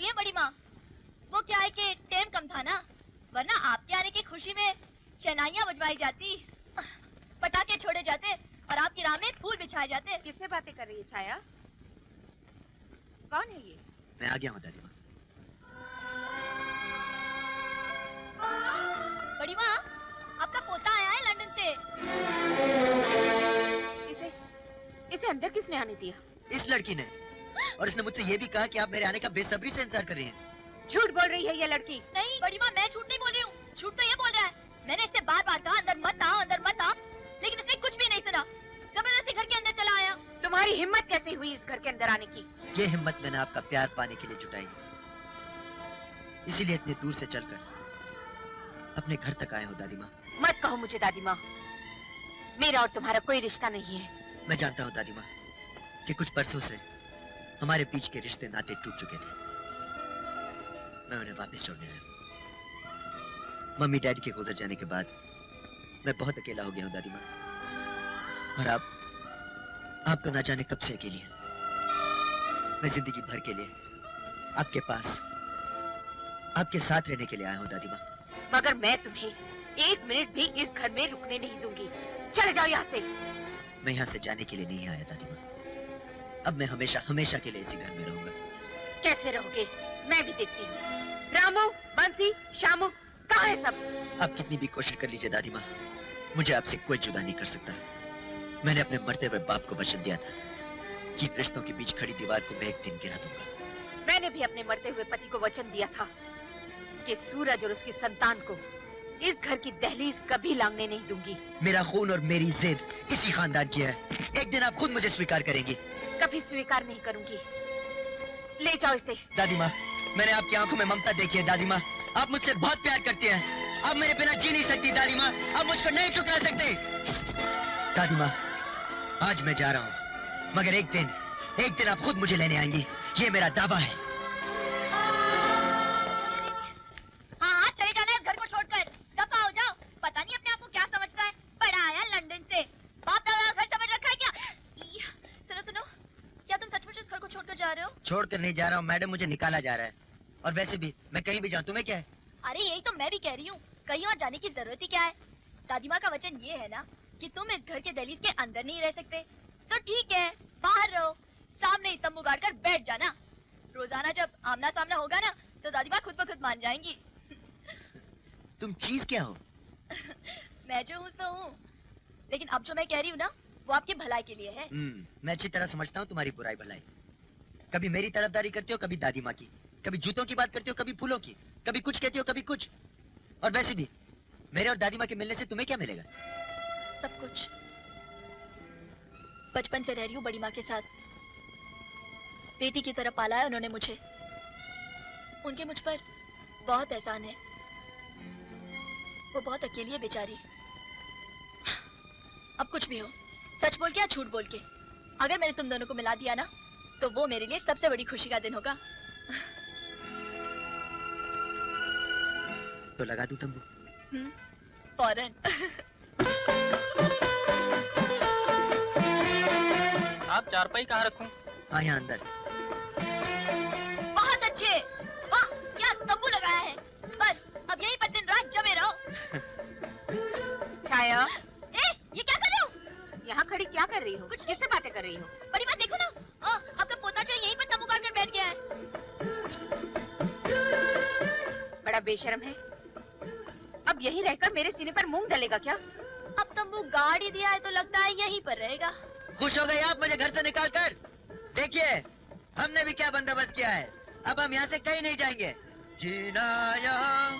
लिए बड़ी माँ। वो क्या है कि टाइम कम था ना, वरना आपके आने की खुशी में शहनाइयाँ बजवाई जाती, पटाखे छोड़े जाते और आपकी राह में फूल बिछाए जाते। किससे बातें कर रही है छाया? कौन है ये? मैं आ गया हूँ दादी माँ। बड़ी माँ, आपका पोता आया है लंदन से। इसे अंदर किसने आने दिया? इस लड़की ने, और इसने मुझसे ये भी कहा कि आप मेरे आने का बेसब्री से इंतजार कर रही हैं। झूठ बोल रही है ये लड़की। नहीं बड़ी माँ, मैं झूठ नहीं बोल रही हूँ, झूठ तो ये बोल रहा है। मैंने इससे बार बार कहा अंदर मत आ, अंदर मत आ, लेकिन इसने कुछ भी नहीं सुना, जबरदस्ती घर के अंदर चला आया। तुम्हारी हिम्मत कैसे हुई इस घर के अंदर आने की? ये हिम्मत मैंने आपका प्यार पाने के लिए जुटाई है, इसीलिए इतने दूर से चलकर अपने घर तक आया हूँ दादी माँ। मत कहो मुझे दादी माँ, मेरा और तुम्हारा कोई रिश्ता नहीं है। मैं जानता हूँ दादी माँ कि कुछ बरसों से हमारे बीच के रिश्ते नाते टूट चुके थे। मैं उन्हें वापस जोड़ने आया हूँ। मम्मी डैडी के गुजर जाने के बाद मैं बहुत अकेला हो गया हूँ दादी माँ, और आप तो ना जाने कब से अकेली हैं। मैं जिंदगी भर के लिए आपके पास, आपके साथ रहने के लिए आया हूँ दादी माँ। मगर मैं तुम्हें एक मिनट भी इस घर में रुकने नहीं दूंगी। चले जाओ यहाँ से। मैं यहाँ से जाने के लिए नहीं आया दादी माँ, अब मैं हमेशा हमेशा के लिए इसी घर में रहूंगा। कैसे रहोगे मैं भी देखती हूँ। रामू, बंसी, श्यामू, कहाँ है सब? आप कितनी भी कोशिश कर लीजिए दादी माँ, मुझे आपसे कोई जुदा नहीं कर सकता। मैंने अपने मरते हुए बाप को वचन दिया था कि रिश्तों के बीच खड़ी दीवार को मैं एक दिन गिरा दूंगा। मैंने भी अपने मरते हुए पति को वचन दिया था कि सूरज और उसकी संतान को इस घर की दहलीज कभी लांघने नहीं दूंगी। मेरा खून और मेरी जिद इसी खानदान की है, एक दिन आप खुद मुझे स्वीकार करेंगी। कभी स्वीकार नहीं करूंगी। ले जाओ इसे। दादी माँ, मैंने आपकी आंखों में ममता देखी है दादी माँ, आप मुझसे बहुत प्यार करती हैं। आप मेरे बिना जी नहीं सकती दादी माँ, आप मुझको नहीं ठुकरा सकती। दादी माँ, आज मैं जा रहा हूँ, मगर एक दिन आप खुद मुझे लेने आएंगी, ये मेरा दावा है। हाँ, चले जाना इस घर को छोड़कर, दफा हो जाओ। पता नहीं अपने आप को क्या समझता है, बड़ा आया लंदन से, बाप दादा घर समझ रखा है क्या? सुनो, क्या तुम सचमुच इस घर को छोड़कर जा रहे हो? छोड़कर नहीं जा रहा हूँ मैडम, मुझे निकाला जा रहा है। और वैसे भी मैं कहीं भी जाऊँ तुम्हें क्या है? अरे यही तो मैं भी कह रही हूँ, कहीं और जाने की जरूरत ही क्या है? दादी माँ का वचन ये है ना कि तुम इस घर के दहलीज के अंदर नहीं रह सकते, तो ठीक है बाहर रहो, सामने ही तंबू गाड़ कर बैठ जाना। रोजाना जब आमना सामना होगा ना तो दादी माँ खुद ब खुद मान जाएंगी। तुम चीज क्या हो? मैं जो हूँ तो हूँ, लेकिन अब जो मैं कह रही हूँ ना वो आपकी भलाई के लिए है। मैं अच्छी तरह समझता हूँ तुम्हारी बुराई भलाई। कभी मेरी तरफदारी करती हो, कभी दादी माँ की, कभी जूतों की बात करती हो, कभी फूलों की, कभी कुछ कहती हो, कभी कुछ। और वैसे भी मेरे और दादी माँ के मिलने से तुम्हें क्या मिलेगा? सब कुछ। बचपन से रह रही हूँ बड़ी माँ के साथ, बेटी की तरह पाला है उन्होंने मुझे, उनके मुझ पर बहुत एहसान है। वो बहुत अकेली है बेचारी। अब कुछ भी हो, सच बोल के या झूठ बोल के, अगर मैंने तुम दोनों को मिला दिया ना तो वो मेरे लिए सबसे बड़ी खुशी का दिन होगा। तो लगा दूं तंबू? फौरन। आप चारपाई कहाँ रखूं? हाँ, यहाँ अंदर। बहुत अच्छे, वाह क्या तंबू लगाया है। बस अब यहीं पर दिन रात जमे रहो। छाया, ये क्या कर रहे हो? यहाँ खड़ी क्या कर रही हो? कुछ किससे बातें कर रही हो? बड़ी बात देखो ना, आपका पोता जो यहीं पर तंबू गाड़ कर बैठ गया है। बड़ा बेशर्म है, अब यहीं रहकर मेरे सीने पर मूंग डलेगा क्या? अब तंबू गाड़ ही दिया है तो लगता है यहीं पर रहेगा। खुश हो गए आप मुझे घर से निकाल कर? देखिए हमने भी क्या बंदोबस्त किया है, अब हम यहाँ से कहीं नहीं जाएंगे। जीना यहाँ,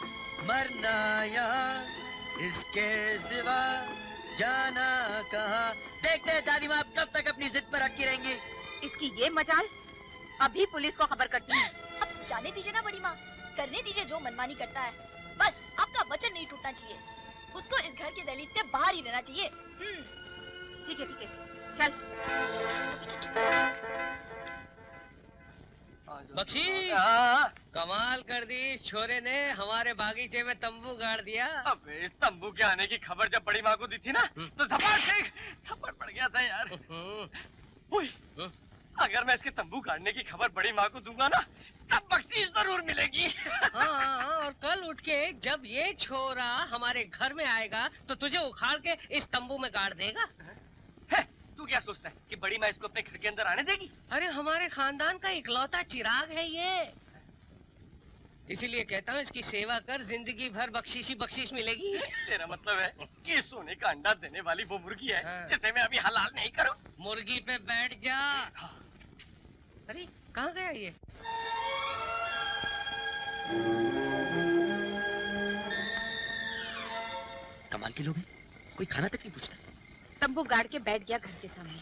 मरना यहाँ, इसके सिवा जाना कहाँ। देखते हैं दादी माँ कब तक अपनी जिद पर अटकी रहेंगी। इसकी ये मजाल, अभी पुलिस को खबर करती है। अब जाने दीजिए ना बड़ी माँ, करने दीजिए जो मनमानी करता है। बस आपका वचन नहीं टूटना चाहिए, उसको इस घर के दहलीज से बाहर ही रहना चाहिए। ठीक है, चल। बख्शी, कमाल कर दी इस छोरे ने, हमारे बागीचे में तंबू गाड़ दिया। अब इस तंबू के आने की खबर जब बड़ी माँ को दी थी ना तो झपाट से थप्पड़ पड़ गया था यार। अगर मैं इसके तंबू गाड़ने की खबर बड़ी माँ को दूंगा ना तब बख्शी तो जरूर मिलेगी। हाँ, और कल उठ के जब ये छोरा हमारे घर में आएगा तो तुझे उखाड़ के इस तंबू में गाड़ देगा। है, तू क्या सोचता है कि बड़ी माँ इसको अपने घर के अंदर आने देगी? अरे हमारे खानदान का इकलौता चिराग है ये, इसीलिए कहता हूँ इसकी सेवा कर, जिंदगी भर बख्शीश मिलेगी। तेरा मतलब है कि सोने का अंडा देने वाली वो मुर्गी है हाँ। जिसे मैं अभी हलाल नहीं करूं? मुर्गी पे बैठ जा। अरे कहाँ गया ये? कमाल के लोग हैं, कोई खाना तक नहीं पूछता। तंबू गाड़ के बैठ गया घर के सामने।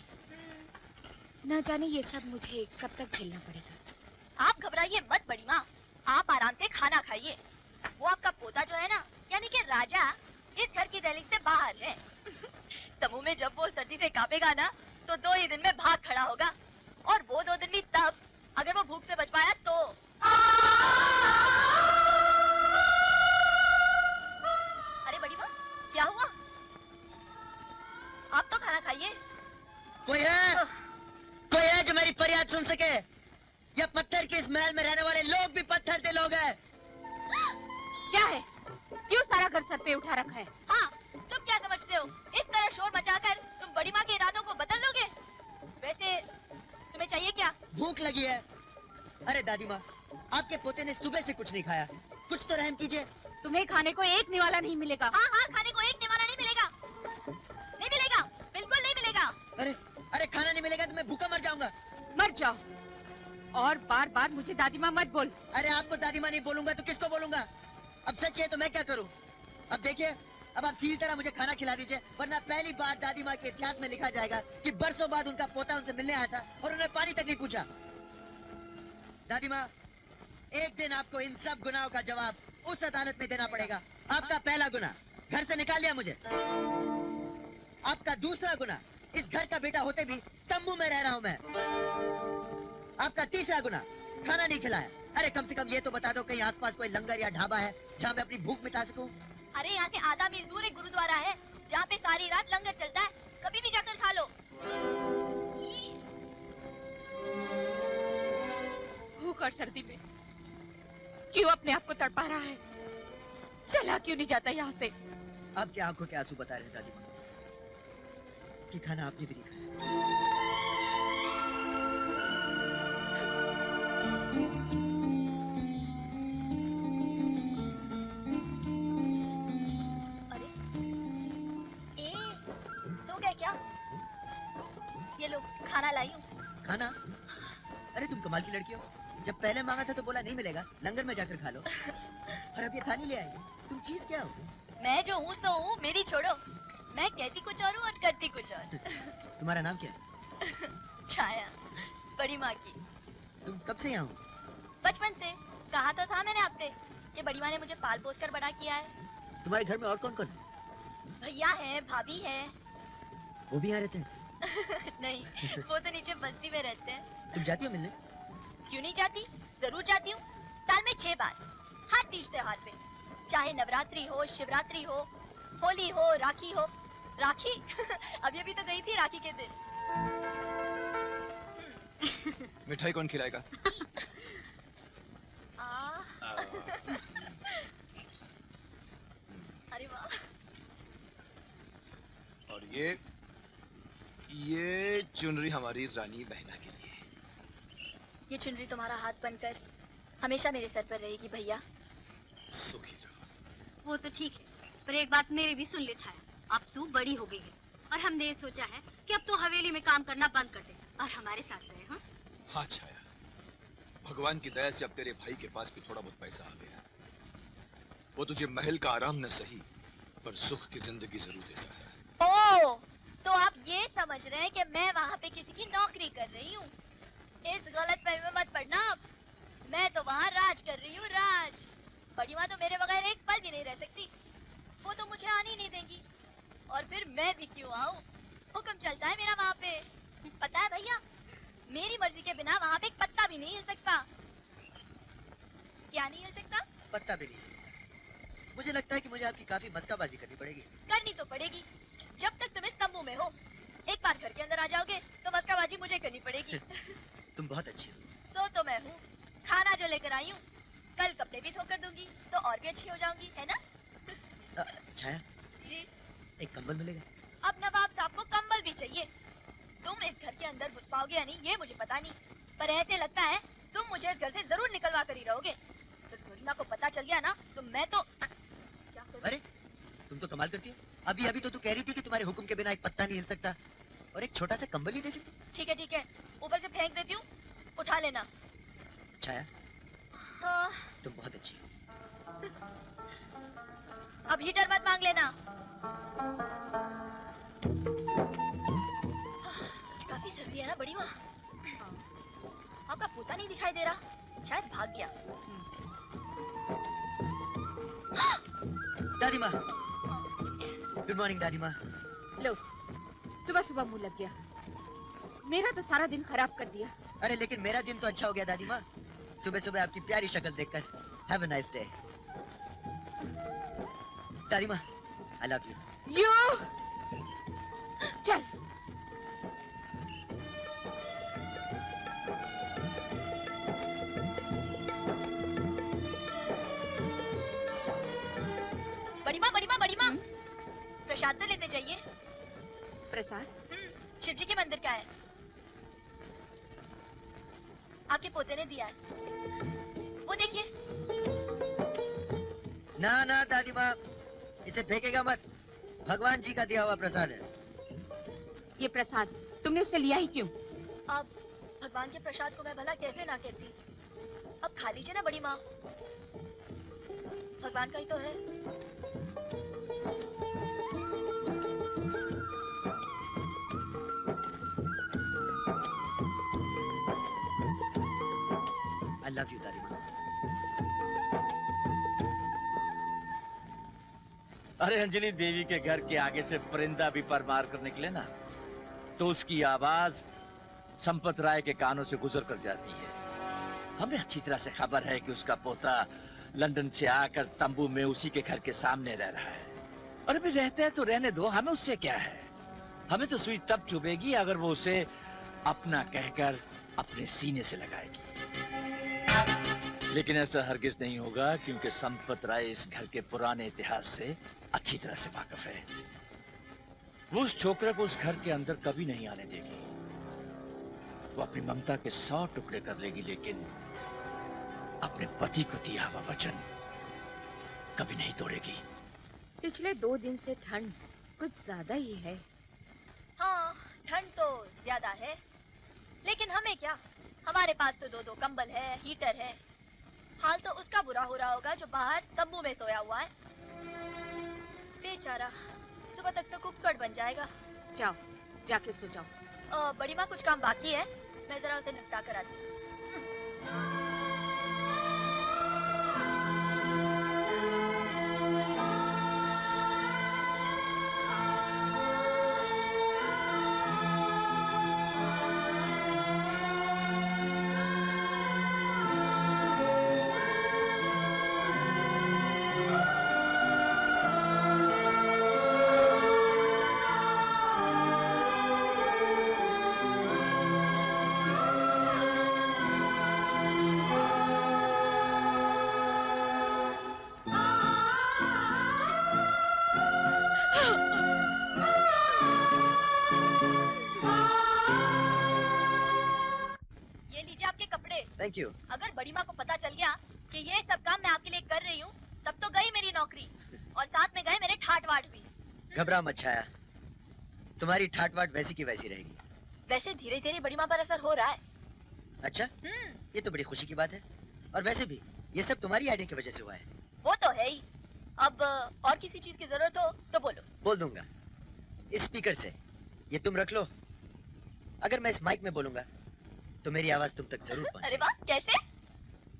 न जाने ये सब मुझे कब तक झेलना पड़ेगा। आप घबराइए मत बड़ी माँ, आप आराम से खाना खाइए। वो आपका पोता जो है ना, यानी कि राजा, इस घर की दहलीज से बाहर है। तमू में जब वो सर्दी से कांपेगा ना, तो 2 ही दिन में भाग खड़ा होगा। और वो 2 दिन भी तब, अगर वो भूख से बच पाया तो। अरे बड़ी माँ, क्या हुआ? आप तो खाना खाइए। कोई है? कोई है जो मेरी फरियाद सुन सके? या पत्थर के इस महल में रहने वाले लोग भी पत्थर के लोग हैं? क्या है? क्यों सारा घर सर पे उठा रखा है? हाँ, तुम क्या समझते हो? इस तरह शोर मचाकर तुम बड़ी माँ के इरादों को बदल दोगे? वैसे तुम्हें चाहिए क्या? भूख लगी है। अरे दादी माँ, आपके पोते ने सुबह से कुछ नहीं खाया, कुछ तो रहम कीजिए। तुम्हें खाने को एक निवाला नहीं मिलेगा। हाँ हाँ, खाने को एक निवाला नहीं मिलेगा। नहीं मिलेगा, बिल्कुल नहीं मिलेगा। अरे अरे, खाना नहीं मिलेगा तो मैं भूखा मर जाऊंगा। मर जाओ, और बार बार मुझे दादी माँ मत बोल। अरे आपको दादी माँ नहीं बोलूंगा तो किसको बोलूंगा? अब सच है तो मैं क्या करूं? अब देखिए, अब आप सीधी तरह मुझे खाना खिला दीजिए, वरना पहली बार दादी माँ के इतिहास में लिखा जाएगा कि बरसों बाद उनका पोता उनसे मिलने आया था और उन्हें पानी तक नहीं पूछा। दादी माँ, एक दिन आपको इन सब गुनाहों का जवाब उस अदालत में देना पड़ेगा। आपका पहला गुनाह, घर से निकाल दिया मुझे। आपका दूसरा गुनाह, इस घर का बेटा होते भी तंबू में रह रहा हूँ मैं। आपका तीसरा गुनाह, खाना नहीं खिलाया। अरे कम से कम ये तो बता दो, कहीं आसपास कोई लंगर या ढाबा है जहाँ मैं अपनी भूख मिटा सकूं? अरे यहाँ से आधा मील दूर एक गुरुद्वारा है, जहाँ पे सारी रात लंगर चलता है, कभी भी जाकर खा लो। भूख और सर्दी में क्यों अपने आप को तड़पा रहा है? चला क्यों नहीं जाता यहाँ से? आपकी आंखों के आंसू बता रहे हैं दादी माँ कि खाना आपने भी नहीं खाया। अरे ए, सो गए क्या? ये लो, खाना लाई हूँ। खाना? अरे तुम कमाल की लड़की हो, जब पहले मांगा था तो बोला नहीं मिलेगा, लंगर में जाकर खा लो, और अब ये थाली ले आई। तुम चीज क्या हो? मैं जो हूँ तो हूँ, मेरी छोड़ो। मैं कहती कुछ और हूँ और करती कुछ और। तुम्हारा नाम क्या है? छाया, बड़ी माँ की। तुम कब से यहाँ हो? बचपन से। कहा तो था मैंने आपसे कि बड़ी माँ ने मुझे पाल पोस कर बड़ा किया है। तुम्हारे घर में और कौन कौन है? भैया है, भाभी है। वो भी यहाँ रहते हैं? नहीं, वो तो नीचे बस्ती में रहते हैं। तुम जाती हो मिलने? क्यों नहीं जाती, जरूर जाती हूँ। साल में 6 बार, हर तीज त्योहार पे, चाहे नवरात्रि हो, शिवरात्रि हो, होली हो, राखी हो। राखी? अभी अभी तो गई थी राखी के दिन। मिठाई कौन खिलाएगा? अरे वाह। और ये चुनरी हमारी रानी बहना के लिए। ये चुनरी तुम्हारा हाथ बनकर हमेशा मेरे सर पर रहेगी भैया। सुखी रहो। वो तो ठीक है, पर एक बात मेरी भी सुन ले छाया। अब तू बड़ी हो गई है और हमने ये सोचा है कि अब तो हवेली में काम करना बंद कर दे और हमारे साथ रहे। हाँ हाँ छाया, भगवान की दया से अब तेरे भाई के पास भी थोड़ा बहुत पैसा आ गया। वो तुझे महल का आराम न सही पर सुख की जिंदगी जरूर दे सकता है। ओ, तो आप ये समझ रहे हैं कि मैं वहाँ पे किसी की नौकरी कर रही हूँ? इस गलत फहमी में मत पड़ना। मैं तो वहाँ राज कर रही हूँ, राज। बड़ी माँ तो मेरे बगैर एक पल भी नहीं रह सकती। वो तो मुझे आने ही नहीं देंगी। और फिर मैं भी क्यों आऊँ? हुक्म चलता है मेरा वहाँ पे। पता है भैया, मेरी मर्जी के बिना वहाँ पे एक पत्ता भी नहीं हिल सकता। क्या नहीं हिल सकता? पत्ता भी नहीं। मुझे लगता है कि मुझे आपकी काफी मस्काबाजी करनी पड़ेगी। करनी तो पड़ेगी, जब तक तुम इस तंबू में हो। एक बार घर के अंदर आ जाओगे तो मस्काबाजी मुझे करनी पड़ेगी। तुम बहुत अच्छी हो। तो मैं हूँ। खाना जो लेकर आई हूँ कल कपड़े भी धोकर दूंगी तो और भी अच्छी हो जाऊंगी, है ना? छाया, जी। एक कंबल मिलेगा? अब नवाब साहब को कंबल भी चाहिए। तुम इस घर के अंदर घुस पाओगे या नहीं ये मुझे पता नहीं, पर ऐसे लगता है तुम मुझे इस घर से जरूर निकलवा कर ही रहोगे। तो गरिमा को पता चल गया ना तो मैं तो क्या करूं? अरे तुम तो कमाल करती हो। अभी अभी तो तू कह रही थी कि तुम्हारे हुक्म के बिना एक पत्ता नहीं हिल सकता, और एक छोटा सा कंबल ही दे सकती। ठीक है, ऊपर से फेंक देती हूँ, उठा लेना। छाया, हाँ। तुम बहुत अच्छी हो। अब हीटर मत मांग लेना। काफी सर्दी है ना बड़ी माँ? आपका पोता नहीं दिखाई दे रहा, शायद भाग गया। दादी माँ, गुड मॉर्निंग दादी माँ। लो, सुबह सुबह मुंह लग गया। मेरा तो सारा दिन खराब कर दिया। अरे लेकिन मेरा दिन तो अच्छा हो गया दादी माँ, सुबह सुबह आपकी प्यारी शक्ल देखकर। Have a nice day. दादी माँ, आई लव यू। यू चल। बड़ी माँ, प्रसाद तो लेते जाइए। प्रसाद? शिव जी के मंदिर का है, आपके पोते ने दिया है, वो देखिए। ना ना दादी माँ, इसे फेंकेगा मत, भगवान जी का दिया हुआ प्रसाद है। ये प्रसाद तुमने उससे लिया ही क्यों? अब भगवान के प्रसाद को मैं भला कैसे ना कहती। अब खा लीजिए ना बड़ी माँ, भगवान का ही तो है। I love you, दादी माँ। अरे अंजलि देवी के घर के आगे से परिंदा भी परमार कर निकले ना, तो उसकी आवाज संपत राय के कानों से गुजर कर जाती है। हमें अच्छी तरह से खबर है कि उसका पोता लंदन से आकर तंबू में उसी के घर के सामने रह रहा है। और अभी रहते हैं तो रहने दो, हमें उससे क्या है। हमें तो सुई तब चुभेगी अगर वो उसे अपना कहकर अपने सीने से लगाएगी। लेकिन ऐसा हरगिज नहीं होगा, क्योंकि संपत राय इस घर के पुराने इतिहास से अच्छी तरह से वाकिफ है। वो उस छोकरे को उस घर के अंदर कभी नहीं आने देगी। वो अपनी ममता के 100 टुकड़े कर लेगी, लेकिन अपने पति को दिया हुआ वचन कभी नहीं तोड़ेगी। पिछले 2 दिन से ठंड कुछ ज्यादा ही है। हाँ, ठंड तो ज्यादा है, लेकिन हमें क्या, हमारे पास तो 2-2 कंबल है, हीटर है। हाल तो उसका बुरा हो रहा होगा जो बाहर तंबू में सोया हुआ है। बेचारा, सुबह तक तो कुक्कड़ बन जाएगा। जाओ, जाके सो जाओ। बड़ी माँ, कुछ काम बाकी है, मैं जरा उसे निपटा कर आती हूँ। Thank you. अगर बड़ी माँ को पता चल गया कि ये सब काम मैं आपके लिए कर रही हूँ, तब तो गई मेरी नौकरी और साथ में गए मेरे ठाट वाट भी। घबरा मत छाया, तुम्हारी ठाट वाट वैसी की वैसी रहेगी। वैसे धीरे धीरे बड़ी माँ पर असर हो रहा है। अच्छा, ये तो बड़ी खुशी की बात है। और वैसे भी ये सब तुम्हारी आइडिया की वजह से हुआ है। वो तो है ही। अब और किसी चीज की जरूरत हो तो बोलो। बोल दूंगा। इस स्पीकर से ये तुम रख लो, अगर मैं इस माइक में बोलूंगा तो मेरी आवाज तुम तक जरूर पहुंचेगी। अरे वाह, कैसे?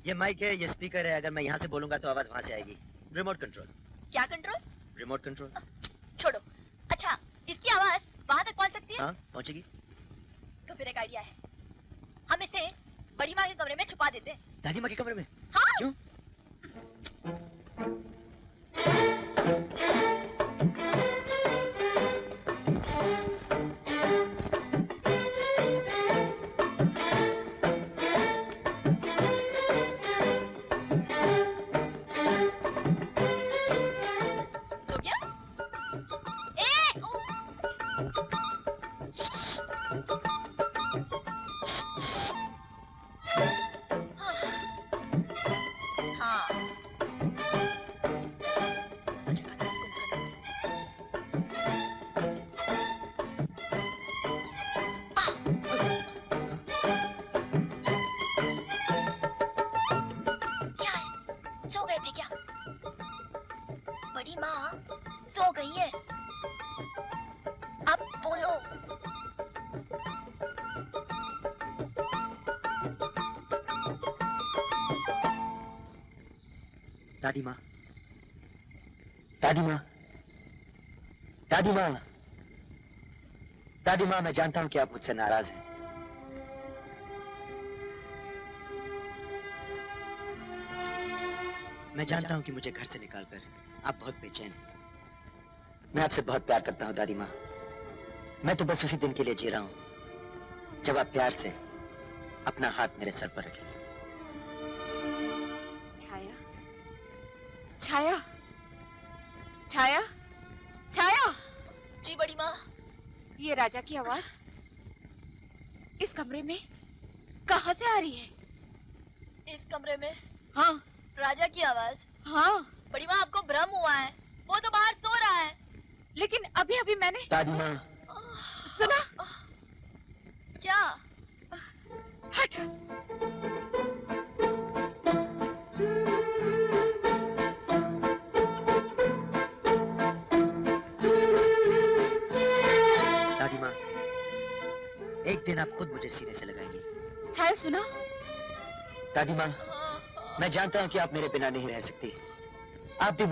ये माइक है, ये स्पीकर है, अगर मैं यहाँ से बोलूंगा तो आवाज वहाँ से आएगी। Remote control. क्या कंट्रोल? Remote control. छोड़ो। अच्छा, इसकी आवाज वहाँ तक पहुँच सकती है? हाँ, पहुँचेगी। तो फिर एक आइडिया है, हम इसे बड़ी माँ के कमरे में छुपा देते हैं। दादी माँ के कमरे में? हाँ। क्यों? सो गई है। अब बोलो। दादी माँ, दादी माँ, दादी माँ, दादी माँ, मैं जानता हूँ कि आप मुझसे नाराज हैं। मैं जानता हूँ कि मुझे घर से निकालकर आप बहुत बेचैन हैं। मैं आपसे बहुत प्यार करता हूँ दादी माँ। मैं तो बस उसी दिन के लिए जी रहा हूँ जब आप प्यार से अपना हाथ मेरे सर पर रखेंगे। छाया, छाया, छाया, छाया। जी बड़ी माँ। ये राजा की आवाज इस कमरे में कहाँ से आ रही है? इस कमरे में? हाँ। राजा की आवाज? हाँ। बड़ी माँ, आपको भ्रम हुआ है, वो तो बाहर सो रहा है। लेकिन अभी अभी मैंने दादी माँ, सुना। क्या? हट। दादी माँ, एक दिन आप खुद मुझे सीने से लगाएंगी। छाया सुना। दादी माँ, मैं जानता हूँ कि आप मेरे बिना नहीं रह सकती। आप भी